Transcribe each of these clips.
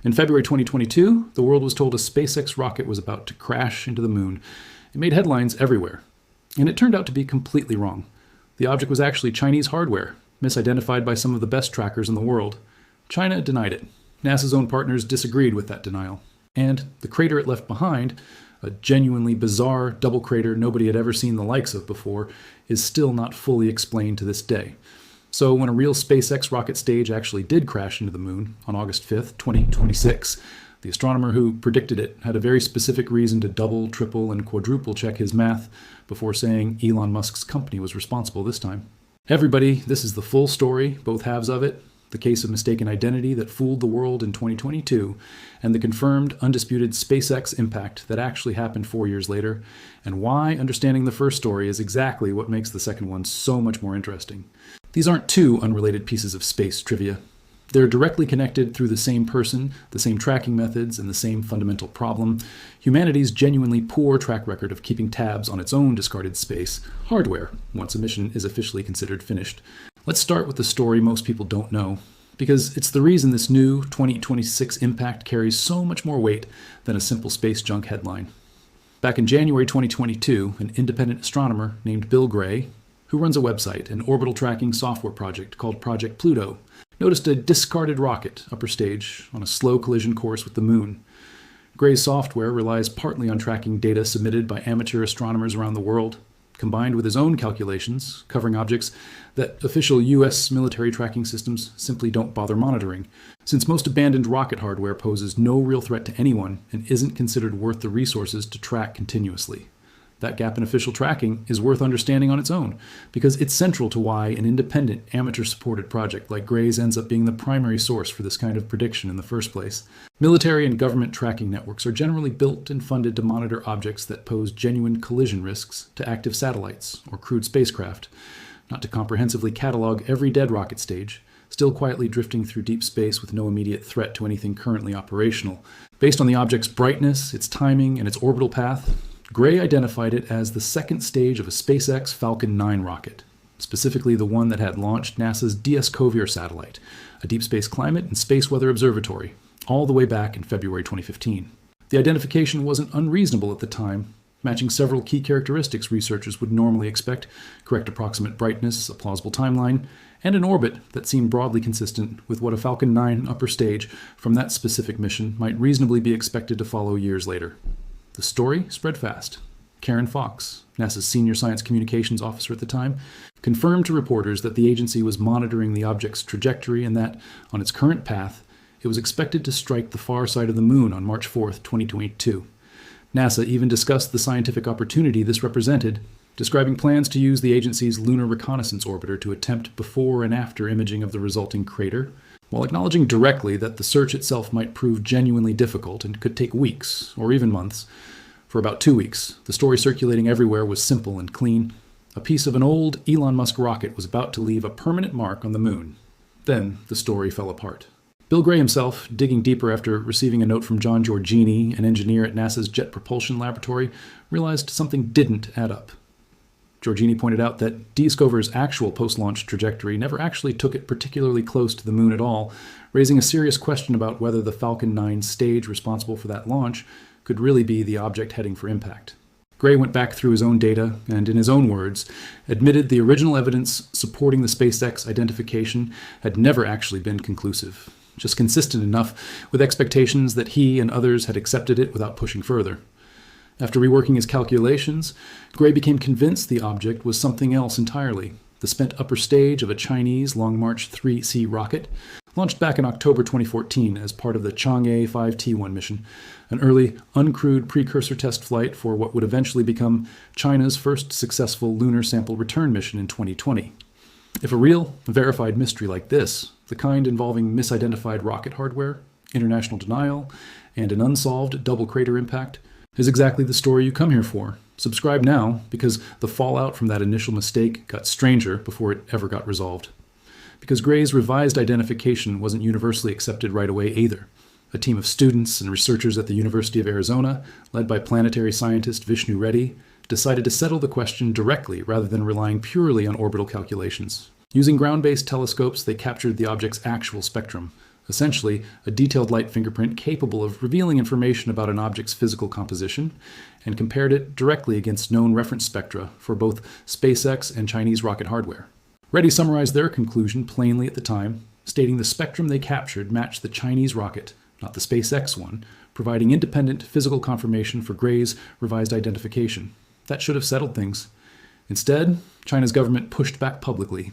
In February 2022, the world was told a SpaceX rocket was about to crash into the moon. It made headlines everywhere. And it turned out to be completely wrong. The object was actually Chinese hardware, misidentified by some of the best trackers in the world. China denied it. NASA's own partners disagreed with that denial. And the crater it left behind, a genuinely bizarre double crater nobody had ever seen the likes of before, is still not fully explained to this day. So when a real SpaceX rocket stage actually did crash into the moon on August 5th, 2026, the astronomer who predicted it had a very specific reason to double, triple, and quadruple check his math before saying Elon Musk's company was responsible this time. Everybody, this is the full story, both halves of it, the case of mistaken identity that fooled the world in 2022, and the confirmed, undisputed SpaceX impact that actually happened 4 years later, and why understanding the first story is exactly what makes the second one so much more interesting. These aren't two unrelated pieces of space trivia. They're directly connected through the same person, the same tracking methods, and the same fundamental problem: humanity's genuinely poor track record of keeping tabs on its own discarded space hardware once a mission is officially considered finished. Let's start with the story most people don't know, because it's the reason this new 2026 impact carries so much more weight than a simple space junk headline. Back in January 2022, an independent astronomer named Bill Gray, who runs a website and orbital tracking software project called Project Pluto, noticed a discarded rocket upper stage on a slow collision course with the moon. Gray's software relies partly on tracking data submitted by amateur astronomers around the world, combined with his own calculations covering objects that official US military tracking systems simply don't bother monitoring, since most abandoned rocket hardware poses no real threat to anyone and isn't considered worth the resources to track continuously. That gap in official tracking is worth understanding on its own, because it's central to why an independent, amateur-supported project like Gray's ends up being the primary source for this kind of prediction in the first place. Military and government tracking networks are generally built and funded to monitor objects that pose genuine collision risks to active satellites or crewed spacecraft, not to comprehensively catalog every dead rocket stage, still quietly drifting through deep space with no immediate threat to anything currently operational. Based on the object's brightness, its timing, and its orbital path, Gray identified it as the second stage of a SpaceX Falcon 9 rocket, specifically the one that had launched NASA's DS-COVIR satellite, a deep space climate and space weather observatory, all the way back in February 2015. The identification wasn't unreasonable at the time, matching several key characteristics researchers would normally expect: correct approximate brightness, a plausible timeline, and an orbit that seemed broadly consistent with what a Falcon 9 upper stage from that specific mission might reasonably be expected to follow years later. The story spread fast. Karen Fox, NASA's senior science communications officer at the time, confirmed to reporters that the agency was monitoring the object's trajectory and that, on its current path, it was expected to strike the far side of the moon on March 4th, 2022. NASA even discussed the scientific opportunity this represented, describing plans to use the agency's Lunar Reconnaissance Orbiter to attempt before and after imaging of the resulting crater, while acknowledging directly that the search itself might prove genuinely difficult and could take weeks, or even months. For about 2 weeks, the story circulating everywhere was simple and clean. A piece of an old Elon Musk rocket was about to leave a permanent mark on the moon. Then the story fell apart. Bill Gray himself, digging deeper after receiving a note from John Giorgini, an engineer at NASA's Jet Propulsion Laboratory, realized something didn't add up. Giorgini pointed out that DS-COVIR's actual post-launch trajectory never actually took it particularly close to the moon at all, raising a serious question about whether the Falcon 9 stage responsible for that launch could really be the object heading for impact. Gray went back through his own data and, in his own words, admitted the original evidence supporting the SpaceX identification had never actually been conclusive, just consistent enough with expectations that he and others had accepted it without pushing further. After reworking his calculations, Gray became convinced the object was something else entirely: the spent upper stage of a Chinese Long March 3C rocket, launched back in October 2014 as part of the Chang'e 5T1 mission, an early, uncrewed precursor test flight for what would eventually become China's first successful lunar sample return mission in 2020. If a real, verified mystery like this, the kind involving misidentified rocket hardware, international denial, and an unsolved double crater impact, is exactly the story you come here for, subscribe now, because the fallout from that initial mistake got stranger before it ever got resolved. Because Gray's revised identification wasn't universally accepted right away either. A team of students and researchers at the University of Arizona, led by planetary scientist Vishnu Reddy, decided to settle the question directly rather than relying purely on orbital calculations. Using ground-based telescopes, they captured the object's actual spectrum, essentially a detailed light fingerprint capable of revealing information about an object's physical composition, and compared it directly against known reference spectra for both SpaceX and Chinese rocket hardware. Reddy summarized their conclusion plainly at the time, stating the spectrum they captured matched the Chinese rocket, not the SpaceX one, providing independent physical confirmation for Gray's revised identification. That should have settled things. Instead, China's government pushed back publicly.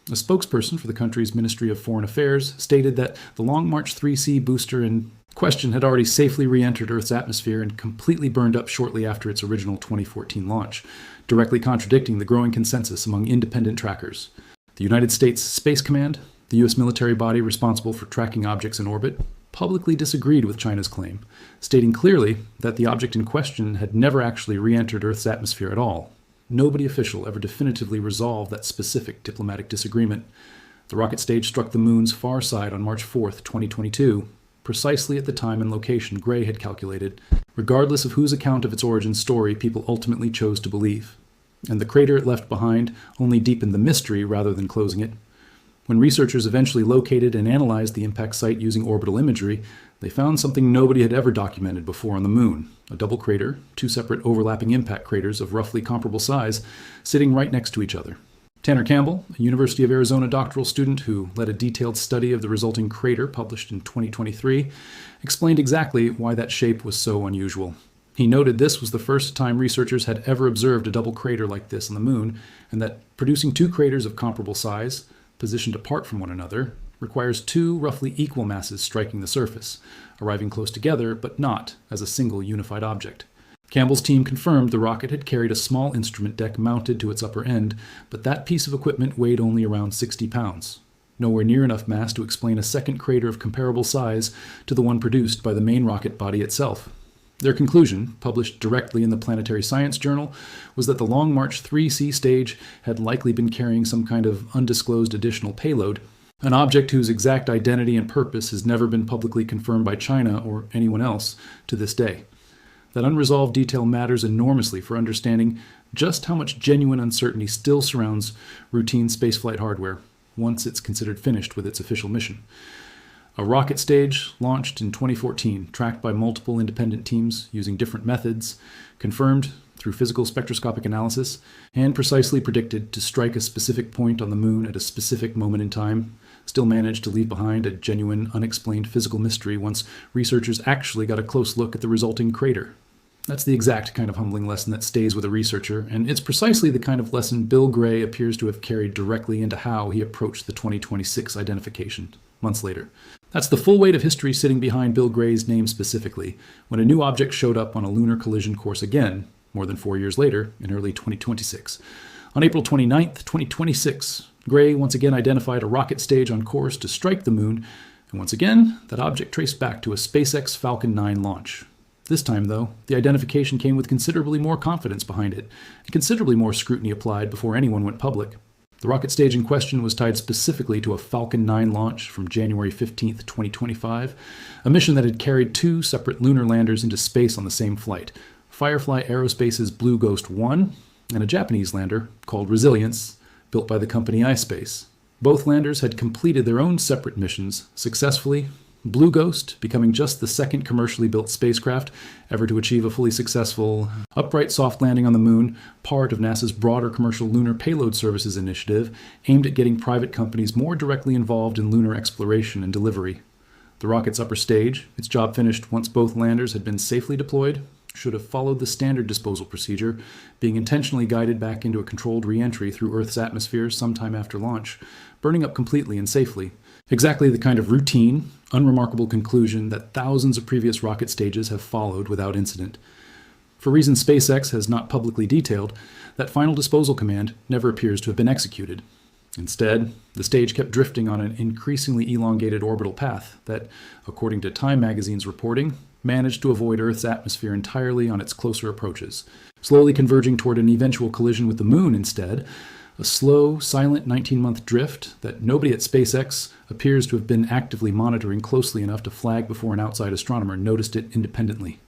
A spokesperson for the country's Ministry of Foreign Affairs stated that the Long March 3C booster in question had already safely re-entered Earth's atmosphere and completely burned up shortly after its original 2014 launch, directly contradicting the growing consensus among independent trackers. The United States Space Command, the U.S. military body responsible for tracking objects in orbit, publicly disagreed with China's claim, stating clearly that the object in question had never actually re-entered Earth's atmosphere at all. Nobody official ever definitively resolved that specific diplomatic disagreement. The rocket stage struck the moon's far side on March 4, 2022, precisely at the time and location Gray had calculated, regardless of whose account of its origin story people ultimately chose to believe. And the crater it left behind only deepened the mystery rather than closing it. When researchers eventually located and analyzed the impact site using orbital imagery, they found something nobody had ever documented before on the moon: a double crater, two separate overlapping impact craters of roughly comparable size, sitting right next to each other. Tanner Campbell, a University of Arizona doctoral student who led a detailed study of the resulting crater published in 2023, explained exactly why that shape was so unusual. He noted this was the first time researchers had ever observed a double crater like this on the moon, and that producing two craters of comparable size, positioned apart from one another, requires two roughly equal masses striking the surface, arriving close together but not as a single unified object. Campbell's team confirmed the rocket had carried a small instrument deck mounted to its upper end, but that piece of equipment weighed only around 60 pounds. Nowhere near enough mass to explain a second crater of comparable size to the one produced by the main rocket body itself. Their conclusion, published directly in the Planetary Science Journal, was that the Long March 3C stage had likely been carrying some kind of undisclosed additional payload, an object whose exact identity and purpose has never been publicly confirmed by China or anyone else to this day. That unresolved detail matters enormously for understanding just how much genuine uncertainty still surrounds routine spaceflight hardware once it's considered finished with its official mission. A rocket stage launched in 2014, tracked by multiple independent teams using different methods, confirmed through physical spectroscopic analysis, and precisely predicted to strike a specific point on the moon at a specific moment in time, still managed to leave behind a genuine, unexplained physical mystery once researchers actually got a close look at the resulting crater. That's the exact kind of humbling lesson that stays with a researcher, and it's precisely the kind of lesson Bill Gray appears to have carried directly into how he approached the 2026 identification months later. That's the full weight of history sitting behind Bill Gray's name specifically, when a new object showed up on a lunar collision course again, more than 4 years later, in early 2026. On April 29, 2026, Gray once again identified a rocket stage on course to strike the moon, and once again, that object traced back to a SpaceX Falcon 9 launch. This time, though, the identification came with considerably more confidence behind it, and considerably more scrutiny applied before anyone went public. The rocket stage in question was tied specifically to a Falcon 9 launch from January 15, 2025, a mission that had carried two separate lunar landers into space on the same flight: Firefly Aerospace's Blue Ghost 1 and a Japanese lander called Resilience, built by the company iSpace. Both landers had completed their own separate missions successfully, Blue Ghost becoming just the second commercially built spacecraft ever to achieve a fully successful upright soft landing on the moon, part of NASA's broader commercial lunar payload services initiative aimed at getting private companies more directly involved in lunar exploration and delivery. The rocket's upper stage, its job finished once both landers had been safely deployed, should have followed the standard disposal procedure, being intentionally guided back into a controlled re-entry through Earth's atmosphere sometime after launch, burning up completely and safely. Exactly the kind of routine, unremarkable conclusion that thousands of previous rocket stages have followed without incident. For reasons SpaceX has not publicly detailed, that final disposal command never appears to have been executed. Instead, the stage kept drifting on an increasingly elongated orbital path that, according to Time magazine's reporting, managed to avoid Earth's atmosphere entirely on its closer approaches, slowly converging toward an eventual collision with the moon instead, a slow, silent 19-month drift that nobody at SpaceX appears to have been actively monitoring closely enough to flag before an outside astronomer noticed it independently.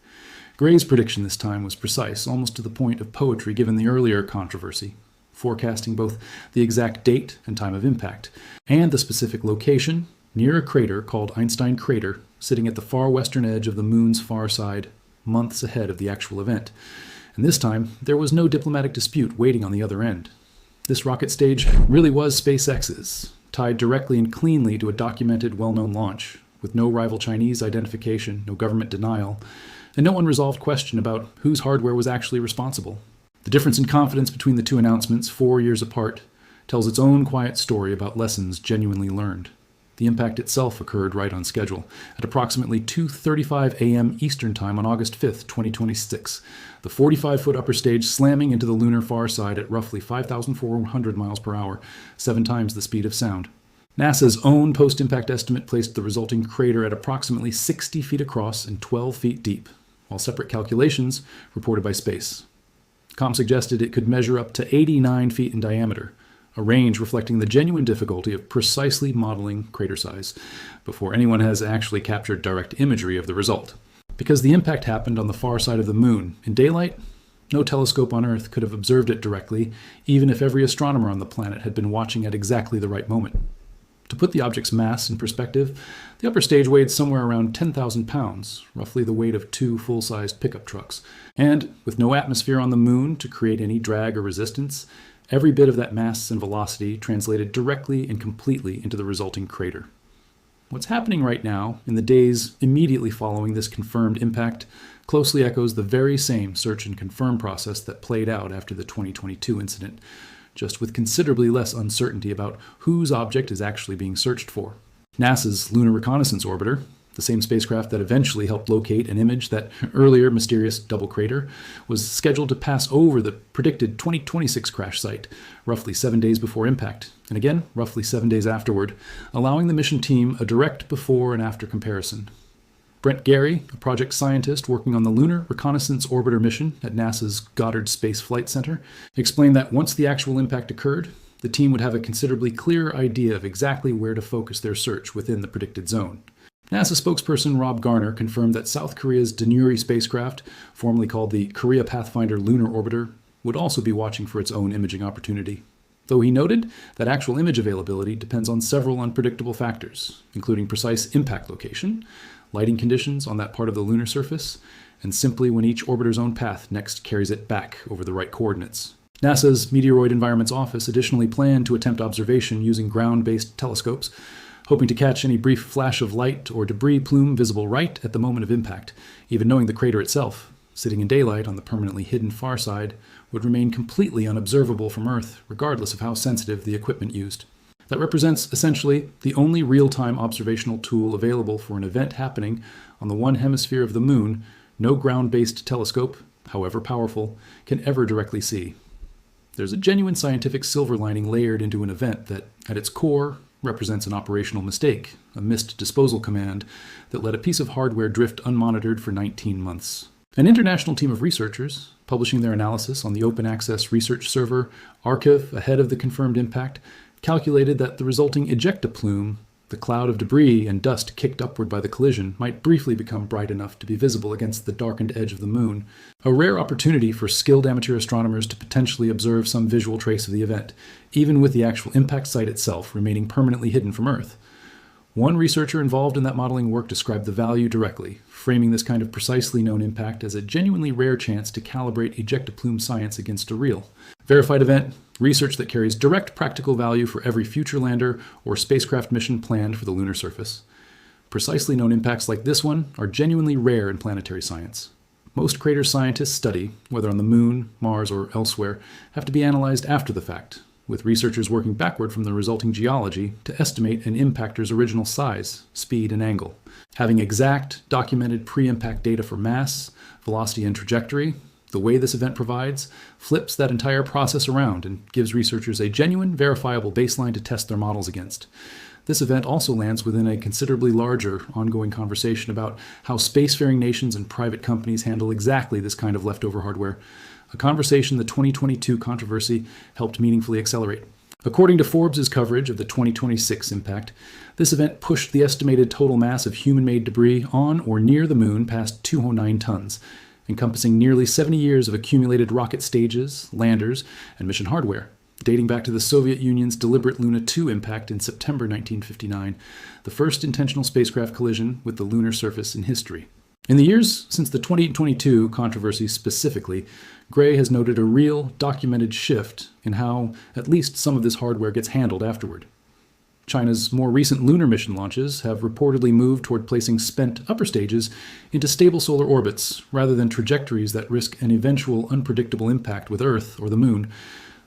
Gray's prediction this time was precise, almost to the point of poetry given the earlier controversy, forecasting both the exact date and time of impact, and the specific location, near a crater called Einstein Crater, sitting at the far western edge of the moon's far side, months ahead of the actual event. And this time, there was no diplomatic dispute waiting on the other end. This rocket stage really was SpaceX's, tied directly and cleanly to a documented, well-known launch, with no rival Chinese identification, no government denial, and no unresolved question about whose hardware was actually responsible. The difference in confidence between the two announcements, 4 years apart, tells its own quiet story about lessons genuinely learned. The impact itself occurred right on schedule, at approximately 2:35 a.m. Eastern Time on August 5, 2026, the 45-foot upper stage slamming into the lunar far side at roughly 5,400 miles per hour, 7 times the speed of sound. NASA's own post-impact estimate placed the resulting crater at approximately 60 feet across and 12 feet deep, while separate calculations reported by Space. Com suggested it could measure up to 89 feet in diameter, a range reflecting the genuine difficulty of precisely modeling crater size, before anyone has actually captured direct imagery of the result. Because the impact happened on the far side of the moon, in daylight, no telescope on Earth could have observed it directly, even if every astronomer on the planet had been watching at exactly the right moment. To put the object's mass in perspective, the upper stage weighed somewhere around 10,000 pounds, roughly the weight of 2 full-sized pickup trucks. And with no atmosphere on the moon to create any drag or resistance, every bit of that mass and velocity translated directly and completely into the resulting crater. What's happening right now, in the days immediately following this confirmed impact, closely echoes the very same search and confirm process that played out after the 2022 incident, just with considerably less uncertainty about whose object is actually being searched for. NASA's Lunar Reconnaissance Orbiter, the same spacecraft that eventually helped locate and image that earlier mysterious double crater, was scheduled to pass over the predicted 2026 crash site, roughly 7 days before impact, and again, roughly 7 days afterward, allowing the mission team a direct before and after comparison. Brent Gary, a project scientist working on the Lunar Reconnaissance Orbiter mission at NASA's Goddard Space Flight Center, explained that once the actual impact occurred, the team would have a considerably clearer idea of exactly where to focus their search within the predicted zone. NASA spokesperson Rob Garner confirmed that South Korea's Danuri spacecraft, formerly called the Korea Pathfinder Lunar Orbiter, would also be watching for its own imaging opportunity. Though he noted that actual image availability depends on several unpredictable factors, including precise impact location, lighting conditions on that part of the lunar surface, and simply when each orbiter's own path next carries it back over the right coordinates. NASA's Meteoroid Environments Office additionally planned to attempt observation using ground-based telescopes, hoping to catch any brief flash of light or debris plume visible right at the moment of impact, even knowing the crater itself, sitting in daylight on the permanently hidden far side, would remain completely unobservable from Earth, regardless of how sensitive the equipment used. That represents, essentially, the only real-time observational tool available for an event happening on the one hemisphere of the moon no ground-based telescope, however powerful, can ever directly see. There's a genuine scientific silver lining layered into an event that, at its core, represents an operational mistake, a missed disposal command that let a piece of hardware drift unmonitored for 19 months. An international team of researchers, publishing their analysis on the open access research server Archive ahead of the confirmed impact, calculated that the resulting ejecta plume, the cloud of debris and dust kicked upward by the collision, might briefly become bright enough to be visible against the darkened edge of the moon, a rare opportunity for skilled amateur astronomers to potentially observe some visual trace of the event, even with the actual impact site itself remaining permanently hidden from Earth. One researcher involved in that modeling work described the value directly, framing this kind of precisely known impact as a genuinely rare chance to calibrate ejecta plume science against a real, verified event, research that carries direct practical value for every future lander or spacecraft mission planned for the lunar surface. Precisely known impacts like this one are genuinely rare in planetary science. Most crater scientists study, whether on the Moon, Mars, or elsewhere, have to be analyzed after the fact, with researchers working backward from the resulting geology to estimate an impactor's original size, speed, and angle. Having exact, documented pre-impact data for mass, velocity, and trajectory, the way this event provides, flips that entire process around and gives researchers a genuine, verifiable baseline to test their models against. This event also lands within a considerably larger, ongoing conversation about how spacefaring nations and private companies handle exactly this kind of leftover hardware, a conversation the 2022 controversy helped meaningfully accelerate. According to Forbes' coverage of the 2026 impact, this event pushed the estimated total mass of human-made debris on or near the moon past 209 tons, encompassing nearly 70 years of accumulated rocket stages, landers, and mission hardware. dating back to the Soviet Union's deliberate Luna 2 impact in September 1959, the first intentional spacecraft collision with the lunar surface in history. In the years since the 2022 controversy specifically, Gray has noted a real, documented shift in how at least some of this hardware gets handled afterward. China's more recent lunar mission launches have reportedly moved toward placing spent upper stages into stable solar orbits rather than trajectories that risk an eventual unpredictable impact with Earth or the Moon,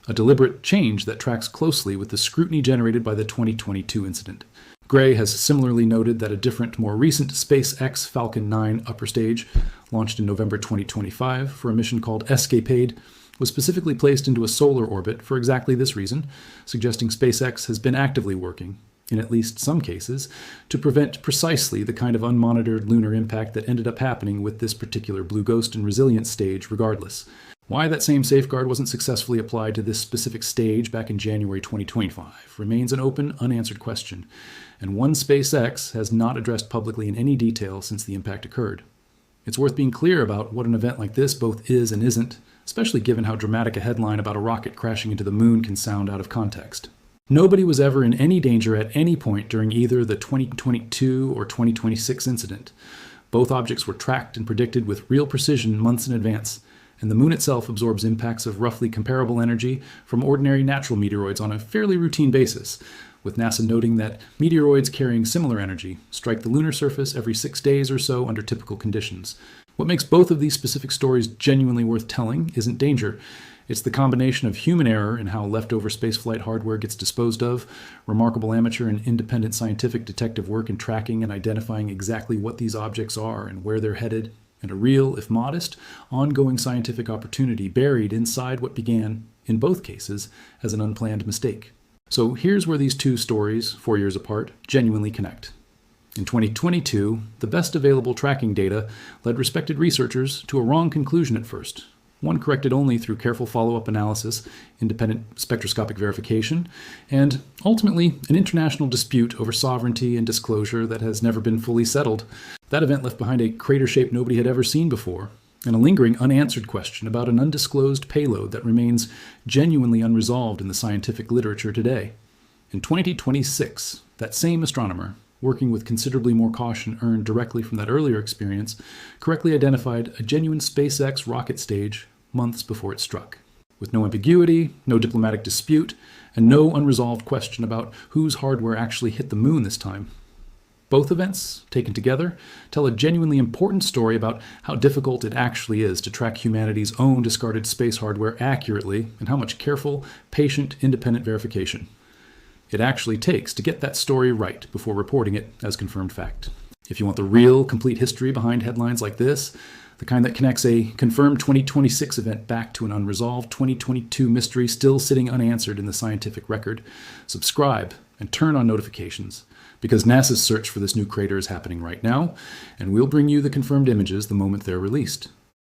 a deliberate change that tracks closely with the scrutiny generated by the 2022 incident. Gray has similarly noted that a different, more recent SpaceX Falcon 9 upper stage, launched in November 2025 for a mission called Escapade, was specifically placed into a solar orbit for exactly this reason, suggesting SpaceX has been actively working, in at least some cases, to prevent precisely the kind of unmonitored lunar impact that ended up happening with this particular Blue Ghost and Resilience stage regardless. Why that same safeguard wasn't successfully applied to this specific stage back in January 2025 remains an open, unanswered question, and one SpaceX has not addressed publicly in any detail since the impact occurred. It's worth being clear about what an event like this both is and isn't, especially given how dramatic a headline about a rocket crashing into the moon can sound out of context. Nobody was ever in any danger at any point during either the 2022 or 2026 incident. Both objects were tracked and predicted with real precision months in advance, and the moon itself absorbs impacts of roughly comparable energy from ordinary natural meteoroids on a fairly routine basis, with NASA noting that meteoroids carrying similar energy strike the lunar surface every 6 days or so under typical conditions. What makes both of these specific stories genuinely worth telling isn't danger. It's the combination of human error in how leftover spaceflight hardware gets disposed of, remarkable amateur and independent scientific detective work in tracking and identifying exactly what these objects are and where they're headed, and a real, if modest, ongoing scientific opportunity buried inside what began, in both cases, as an unplanned mistake. So here's where these two stories, 4 years apart, genuinely connect. In 2022, the best available tracking data led respected researchers to a wrong conclusion at first, one corrected only through careful follow-up analysis, independent spectroscopic verification, and ultimately an international dispute over sovereignty and disclosure that has never been fully settled. That event left behind a crater shape nobody had ever seen before, and a lingering unanswered question about an undisclosed payload that remains genuinely unresolved in the scientific literature today. In 2026, that same astronomer, working with considerably more caution earned directly from that earlier experience, correctly identified a genuine SpaceX rocket stage months before it struck. With no ambiguity, no diplomatic dispute, and no unresolved question about whose hardware actually hit the moon this time. Both events, taken together, tell a genuinely important story about how difficult it actually is to track humanity's own discarded space hardware accurately, and how much careful, patient, independent verification it actually takes to get that story right before reporting it as confirmed fact. If you want the real, complete history behind headlines like this, the kind that connects a confirmed 2026 event back to an unresolved 2022 mystery still sitting unanswered in the scientific record, subscribe and turn on notifications, because NASA's search for this new crater is happening right now, and we'll bring you the confirmed images the moment they're released.